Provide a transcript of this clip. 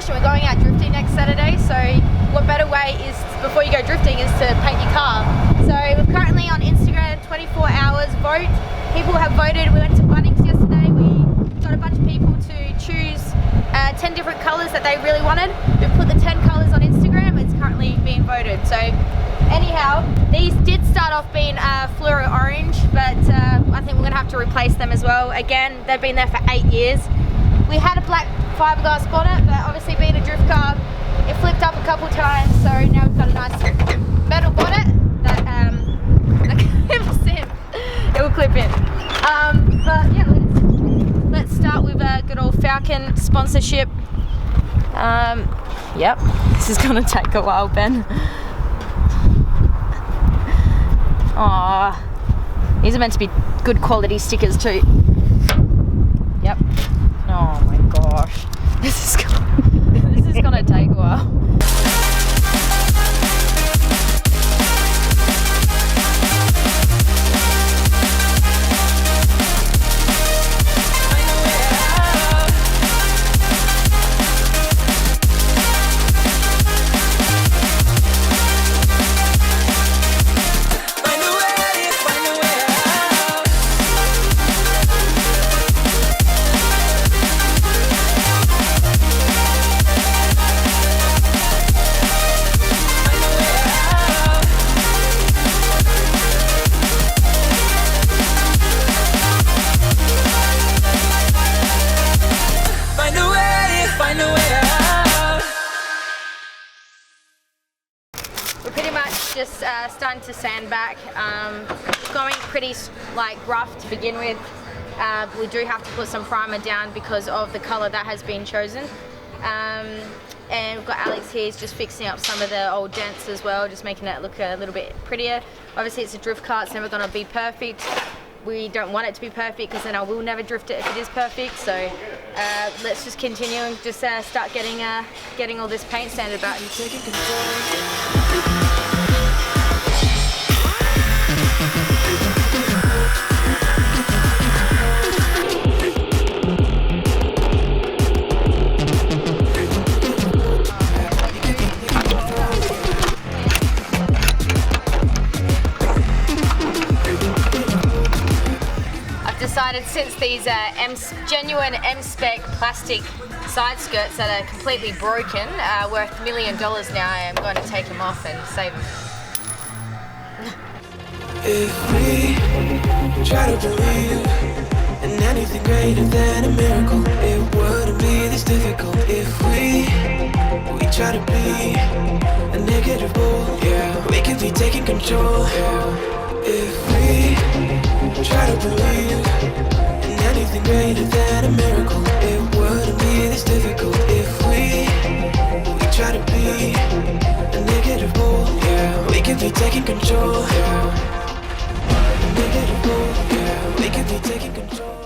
celebration. We're going out drifting next Saturday, so what better way is, before you go drifting, is to paint your car. So we're currently on Instagram, 24 hours, vote. People have voted. We went to Bunnings yesterday. We got a bunch of people to choose 10 different colours that they really wanted. We've put the 10 colours on Instagram. It's currently being voted. So anyhow, these did start off being fluoro orange, but I think we're going to have to replace them as well. Again, they've been there for 8 years. We had a black fiberglass bonnet, but obviously being a drift car, it flipped up a couple times, so now we've got a nice metal bonnet that clips in. It will clip in. But yeah, let's start with a good old Falcon sponsorship. Yep, this is gonna take a while, Ben. Aww, these are meant to be good quality stickers too. Yep. Oh my gosh, this is gonna take a while. We're pretty much just starting to sand back, going pretty like rough to begin with. We do have to put some primer down because of the colour that has been chosen. And we've got Alex here, he's just fixing up some of the old dents as well, just making it look a little bit prettier. Obviously it's a drift car, it's never going to be perfect. We don't want it to be perfect because then I will never drift it if it is perfect. So let's just continue and just start getting all this paint sanded back. Decided, since these genuine M-spec plastic side skirts that are completely broken, worth $1 million now, I'm going to take them off and save them. If we try to believe in anything greater than a miracle, it wouldn't be this difficult. If we try to be a negative bull, yeah, we could be taking control. Yeah. If we try to believe in anything greater than a miracle, it wouldn't be this difficult. If we try to be a negative bull, yeah, we could be taking control. Yeah. A negative bull, yeah, we could be taking control.